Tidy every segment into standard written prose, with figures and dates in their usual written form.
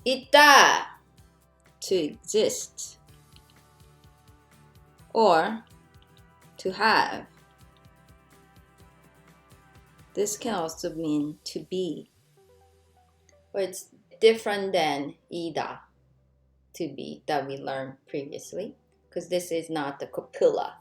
있다, to exist, or to have. This can also mean to be, but it's different than ida, to be, that we learned previously, because this is not the copula.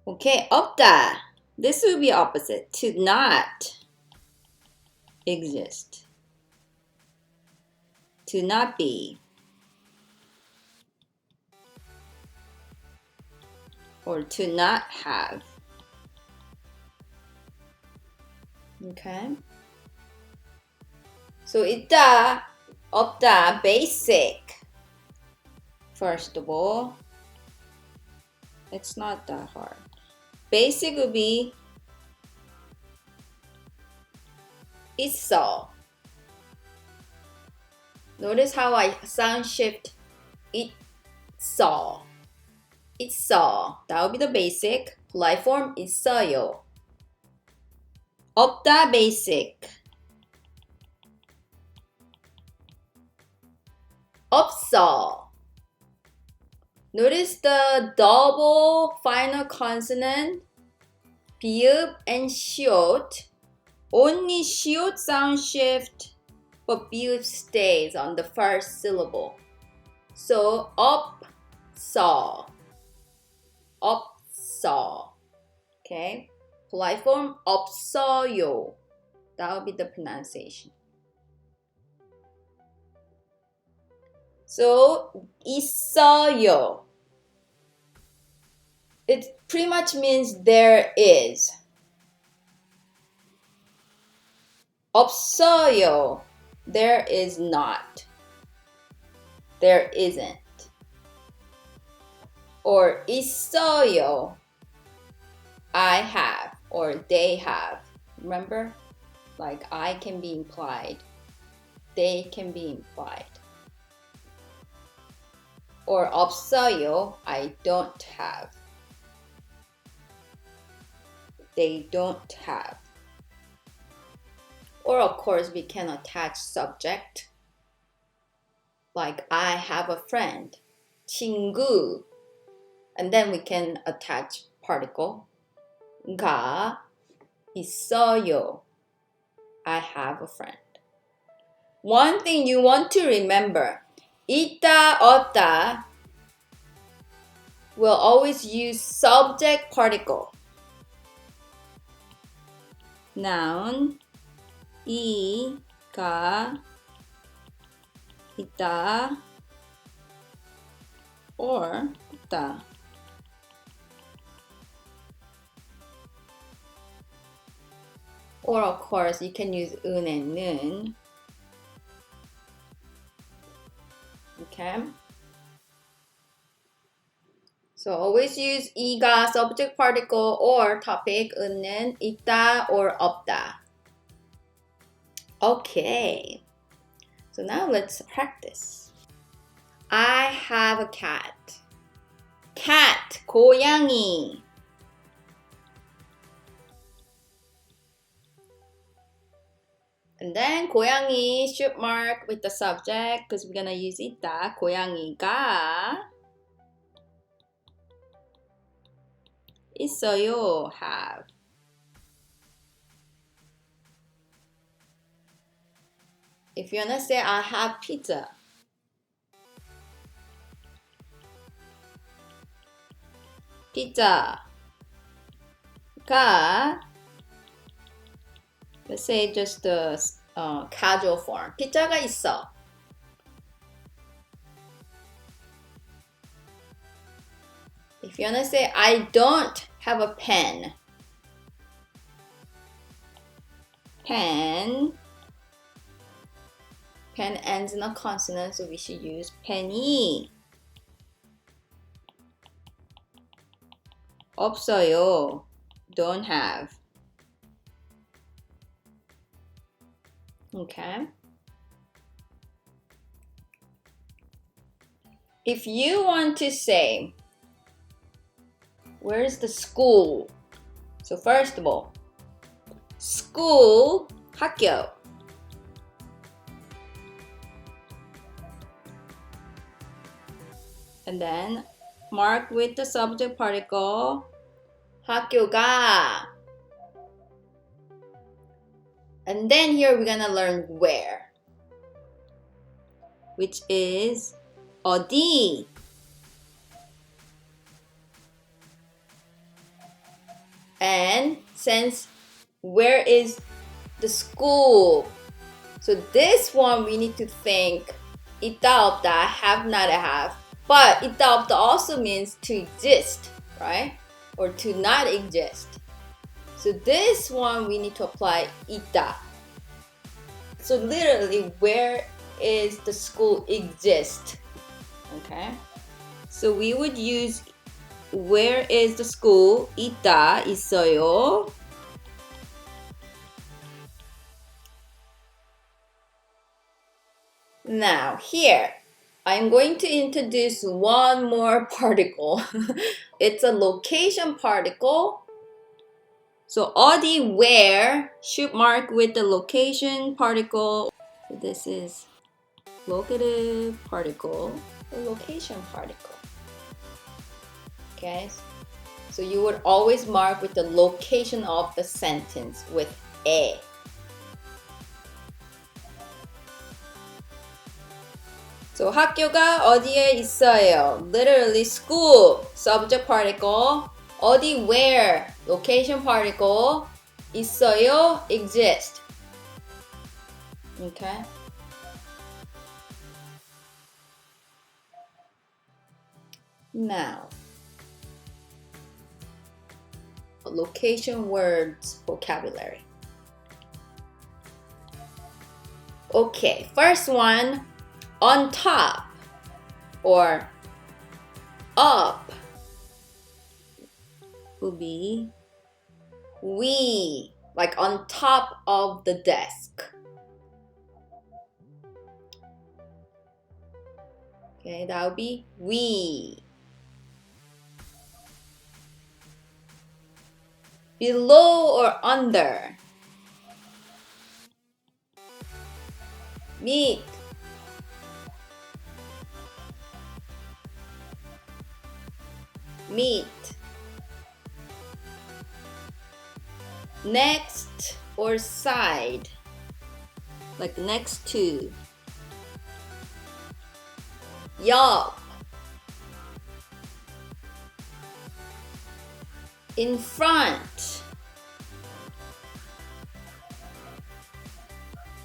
Okay, 없다. This would be opposite, to not exist, to not be, or to not have. Okay. So 있다, 없다, basic. First of all, it's not that hard. Basic would be 있어. Notice how I sound shift 있어. 있어. That would be the basic. Polite form 있어요. 없다, basic. 없어. Notice the double final consonant, 비읍 and 시옷. Only 시옷 sound shift, but 비읍 stays on the first syllable. So 없어. 없어. Okay? Polite form 없어요. That would be the pronunciation. So 있어요. It pretty much means there is. 없어요. There is not. There isn't. Or 있어요. I have or they have. Remember? Like I can be implied. They can be implied. Or 없어요. I don't have. They don't have. Or of course we can attach subject. Like I have a friend. 친구. And then we can attach particle. 가 있어요. I have a friend. One thing you want to remember. 있다, 없다 will always use subject particle. Noun 이가 있다 or 없다. Or of course you can use 은 and 는. Okay. So always use 이가 subject particle or topic, 은는 있다 or 없다. Okay. So now let's practice. I have a cat. Cat, 고양이. And then 고양이 should mark with the subject because we're gonna use 있다. 고양이가 있어요. Have. If you wanna say I have pizza. 피자가 let's say just the casual form. 피자가 있어. If you wanna say I don't have a pen. Pen ends in a consonant, so we should use 펜이. 없어요. Don't have. Okay. If you want to say, where's the school? So first of all, school, 학교. and then mark with the subject particle. 학교가. And then here we're gonna learn where, which is 어디. And since where is the school? So this one we need to think 있다 없다, have not have. But 있다 없다 also means to exist, right? Or to not exist. So this one we need to apply 있다. So literally, where is the school exist? Okay. So we would use where is the school? 있다, 있어요. Now here, I'm going to introduce one more particle. It's a location particle. So 어디, where should mark with the location particle. This is locative particle, the location particle. Okay, so you would always mark with the location of the sentence with a. So 학교가 어디에 있어요? Literally school, subject particle. 어디, where, location particle. 있어요, exist. Okay. Now, location words vocabulary. Okay, first one, on top or up will be we, like on top of the desk. Okay, that would be we. Below or under? Meet. Meet. Next or side, like next to. 옆. In front.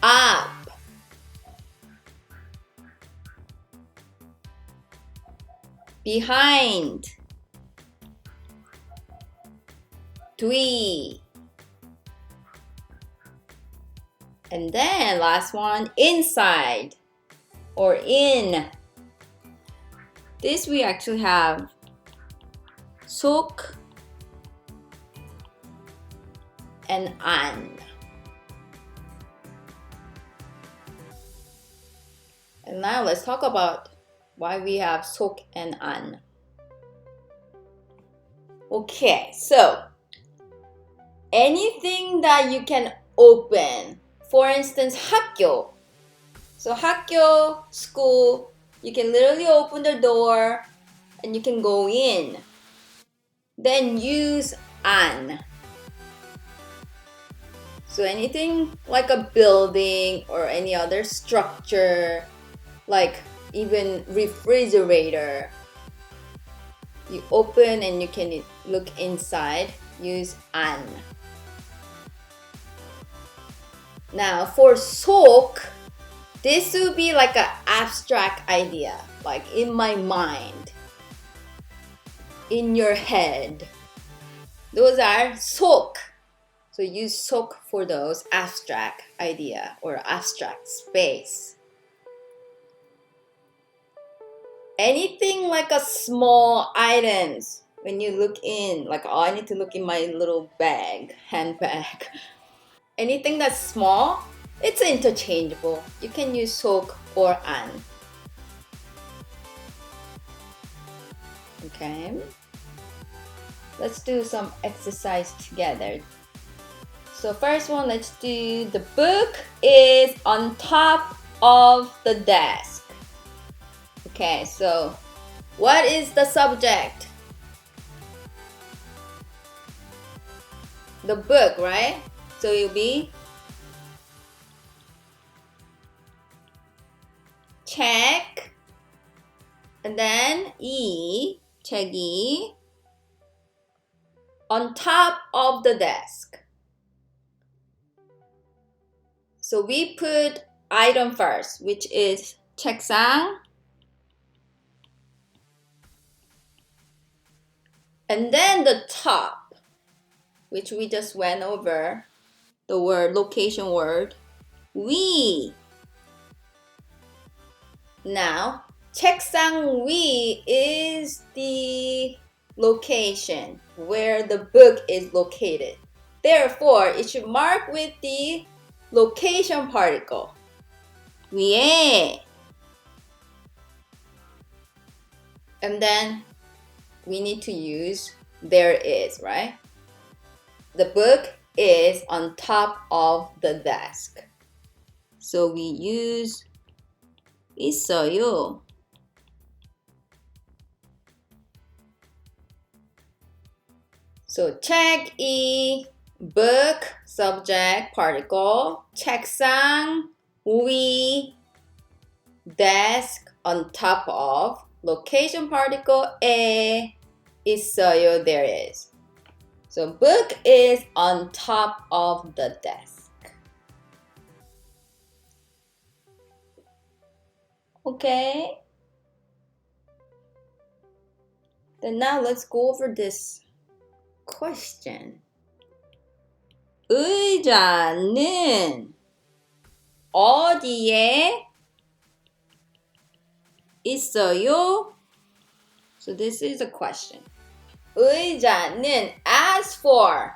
Up. Behind. 뒤. And then last one, inside or in. This we actually have 속 and 안. And now let's talk about why we have 속 and 안. Okay, so anything that you can open. For instance, 학교. So 학교, school, you can literally open the door and you can go in. Then use 안. So anything like a building or any other structure, like even refrigerator, you open and you can look inside, use 안. Now for 속, this would be like an abstract idea, like in my mind, in your head. Those are 속. So use 속 for those abstract idea or abstract space. Anything like a small items, when you look in, like, oh, I need to look in my little bag, handbag. Anything that's small, it's interchangeable. You can use 속 or 안. Okay. Let's do some exercise together. So first one, let's do the book is on top of the desk. Okay, so What is the subject? The book, right? So it'll be 책, and then 책이 on top of the desk. So we put item first, which is 책상, and then the top, which we just went over, the word, location word, 위. Now, 책상 위 is the location where the book is located. Therefore, it should mark with the location particle. 위에. And then we need to use there is, right? The book is on top of the desk. So we use 있어요. So 책이 book subject particle, 책상 위 desk on top of, location particle 에 있어요, there is. So book is on top of the desk. Okay. Then now let's go over this question. 의자는 어디에 있어요? So this is a question. 의자는, as for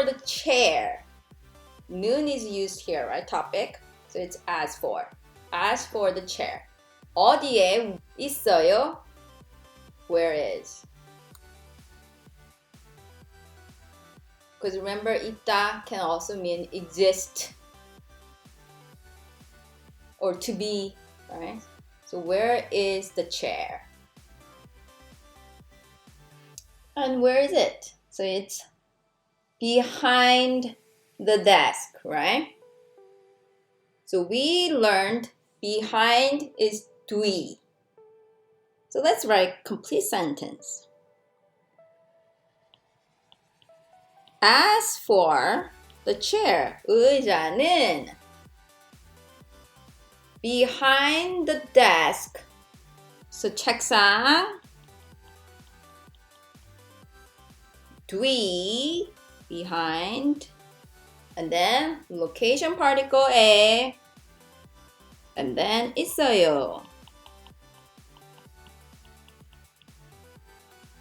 the chair. 는 is used here, right? Topic. So it's as for the chair. 어디에 있어요? Where is? Because remember, 있다 can also mean exist or to be, right? So where is the chair? And where is it? So it's behind the desk, right? So we learned behind is 뒤. So let's write complete sentence. As for the chair, 의자는 behind the desk. So 책상 뒤, behind, and then location particle 에, and then 있어요.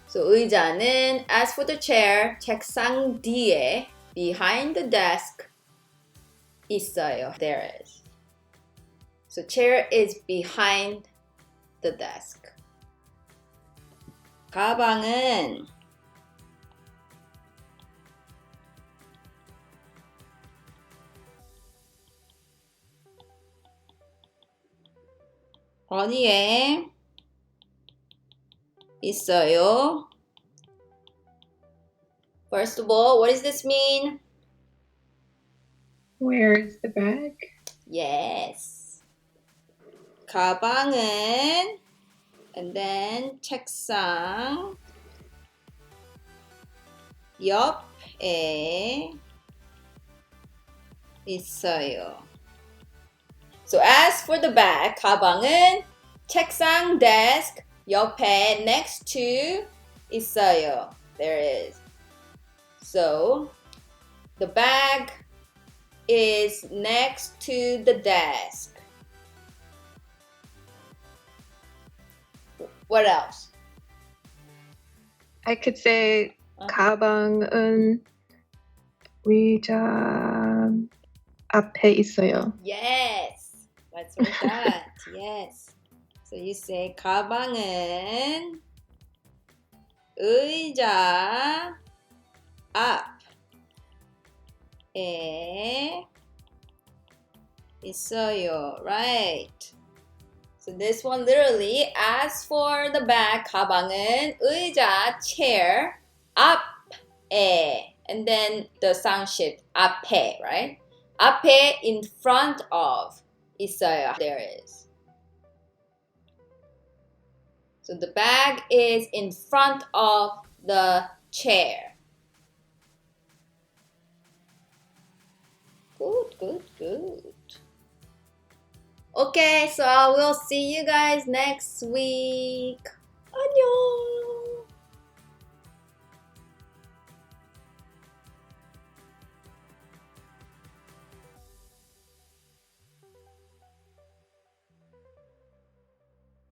So 의자는, as for the chair, 책상 뒤에, behind the desk, 있어요. There is. So chair is behind the desk. 가방은 어디에 있어요? First of all, what does this mean? Where is the bag? Yes. 가방은, and then 책상 옆에 있어요. So as for the bag, 가방은 책상, desk, 옆에, next to, 있어요. There is. So the bag is next to the desk. What else? I could say 가방은 의자 앞에 있어요. Yes. Let's write that. Yes. So you say 가방은 의자 앞에 있어요. Right. So this one literally, as for the bag, 가방은 의자, chair, 앞에, and then the sound shift, 앞에, right? 앞에, in front of, 있어요. There is. So the bag is in front of the chair. Good, good, good. Okay, so I will see you guys next week.